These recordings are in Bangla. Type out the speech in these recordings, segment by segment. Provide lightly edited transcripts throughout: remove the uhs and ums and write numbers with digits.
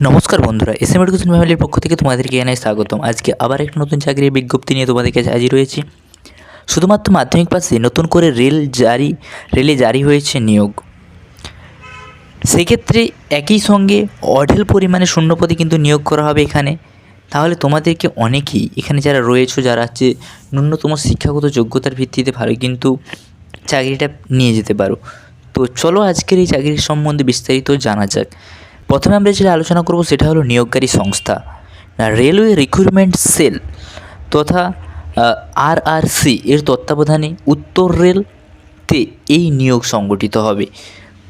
নমস্কার বন্ধুরা, এসএম এডুকেশন ফ্যামিলির পক্ষ থেকে তোমাদেরকে জানাই স্বাগতম। আজকে আবার একটা নতুন চাকরির বিজ্ঞপ্তি নিয়ে তোমাদের কাছে হাজির হয়েছি। শুধুমাত্র মাধ্যমিক পাশে নতুন করে রেলে জারি হয়েছে নিয়োগ। সেক্ষেত্রে একই সঙ্গে অঢেল পরিমাণে শূন্যপদে কিন্তু নিয়োগ করা হবে এখানে। তাহলে তোমাদেরকে অনেকেই এখানে যারা রয়েছে, যারা হচ্ছে ন্যূনতম শিক্ষাগত যোগ্যতার ভিত্তিতে ভালো কিন্তু চাকরিটা নিয়ে যেতে পারো। তো চলো আজকের এই চাকরির সম্বন্ধে বিস্তারিত জানা যাক। প্রথমে আমরা যেটা আলোচনা করব সেটা হলো নিয়োগকারী সংস্থা। রেলওয়ে রিক্রুটমেন্ট সেল তথা আরআরসি এর তত্ত্বাবধানে উত্তর রেলতে এই নিয়োগ সংগঠিত হবে।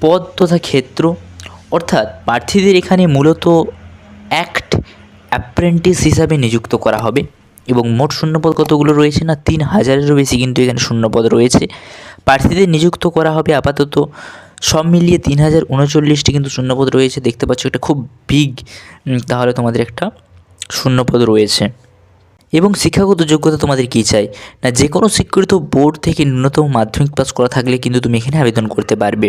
পদ তথা ক্ষেত্র অর্থাৎ প্রার্থীদের এখানে মূলত অ্যাক্ট অ্যাপ্রেন্টিস হিসাবে নিযুক্ত করা হবে এবং মোট শূন্যপদ কতগুলো রয়েছে না 3000-এরও বেশি কিন্তু এখানে শূন্যপদ রয়েছে। প্রার্থীদের নিযুক্ত করা হবে আপাতত সব মিলিয়ে 3039টি কিন্তু শূন্যপদ রয়েছে। দেখতে পাচ্ছ এটা খুব বিগ, তাহলে তোমাদের একটা শূন্যপদ রয়েছে। এবং শিক্ষাগত যোগ্যতা তোমাদের কী চাই না, যে কোনো স্বীকৃত বোর্ড থেকে ন্যূনতম মাধ্যমিক পাস করা থাকলে কিন্তু তুমি এখানে আবেদন করতে পারবে।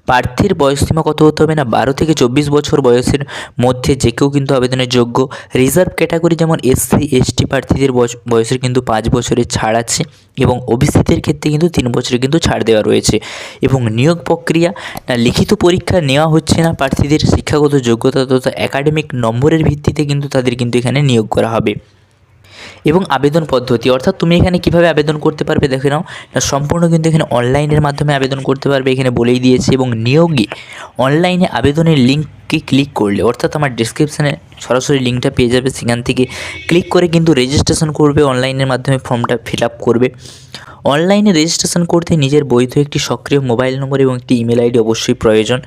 প্রার্থীর বয়সসীমা কত হতে হবে না 12 থেকে 24 বছর বয়সের মধ্যে যে কেউ কিন্তু আবেদনের যোগ্য। রিজার্ভ ক্যাটাগরি যেমন এসসি এসটি প্রার্থীদের বয়সের কিন্তু 5 বছরের ছাড় আছে এবং ওবিসিদের ক্ষেত্রে কিন্তু 3 বছরের কিন্তু ছাড় দেওয়া রয়েছে। এবং নিয়োগ প্রক্রিয়া না লিখিত পরীক্ষা নেওয়া হচ্ছে না, প্রার্থীদের শিক্ষাগত যোগ্যতা তথা একাডেমিক নম্বরের ভিত্তিতে কিন্তু তাদের কিন্তু এখানে নিয়োগ করা হবে। এবং আবেদন পদ্ধতি অর্থাৎ তুমি এখানে কিভাবে আবেদন করতে পারবে দেখে নাও না, সম্পূর্ণ কিন্তু এখানে অনলাইনের মাধ্যমে আবেদন করতে পারবে, এখানে বলেই দিয়েছে। এবং নিয়োগে অনলাইনে আবেদনের লিঙ্ককে ক্লিক করলে অর্থাৎ আমার ডিসক্রিপশানে সরাসরি লিঙ্কটা পেয়ে যাবে, সেখান থেকে ক্লিক করে কিন্তু রেজিস্ট্রেশন করবে, অনলাইনের মাধ্যমে ফর্মটা ফিল আপ করবে। অনলাইনে রেজিস্ট্রেশন করতে নিজের বৈধ একটি সক্রিয় মোবাইল নম্বর এবং একটি ইমেল আইডি অবশ্যই প্রয়োজন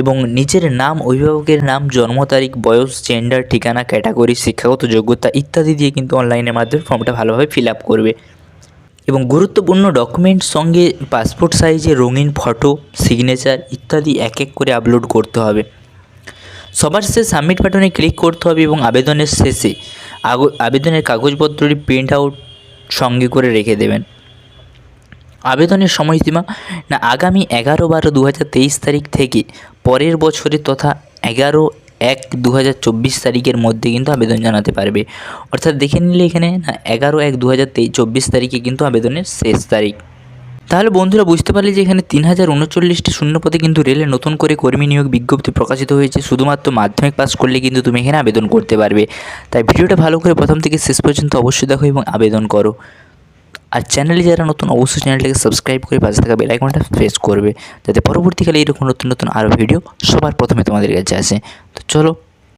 এবং নিজের নাম, অভিভাবকের নাম, জন্ম তারিখ, বয়স, জেন্ডার, ঠিকানা, ক্যাটাগরি, শিক্ষাগত যোগ্যতা ইত্যাদি দিয়ে কিন্তু অনলাইনের মাধ্যমে ফর্মটা ভালোভাবে ফিল আপ করবে। এবং গুরুত্বপূর্ণ ডকুমেন্টস সঙ্গে পাসপোর্ট সাইজের রঙিন ফটো, সিগনেচার ইত্যাদি এক এক করে আপলোড করতে হবে। সবার শেষে সাবমিট বাটনে ক্লিক করতে হবে এবং আবেদনের শেষে আবেদনের কাগজপত্রটি প্রিন্ট আউট সঙ্গে করে রেখে দেবেন। আবেদনের সময়সীমা না আগামী 11/12/2023 তারিখ থেকে পরের বছরে তথা 11/1/2024 তারিখের মধ্যে কিন্তু আবেদন জানাতে পারবে। অর্থাৎ দেখে নিলে এখানে না 11/1/2024 তারিখে কিন্তু আবেদনের শেষ তারিখ। তাহলে বন্ধুরা বুঝতে পারলে যে এখানে 3039টি শূন্যপদে কিন্তু রেলে নতুন করে কর্মী নিয়োগ বিজ্ঞপ্তি প্রকাশিত হয়েছে। শুধুমাত্র মাধ্যমিক পাস করলে কিন্তু তুমি এখানে আবেদন করতে পারবে। তাই ভিডিওটা ভালো করে প্রথম থেকে শেষ পর্যন্ত অবশ্যই দেখো এবং আবেদন করো। আর চ্যানেলে যারা নতুন অবশ্যই চ্যানেলটাকে সাবস্ক্রাইব করে পাশে থাকা বেল আইকনটা প্রেস করবে, যাতে পরবর্তীকালে এরকম নতুন নতুন আরও ভিডিও সবার প্রথমে তোমাদের কাছে আসে। তো চলো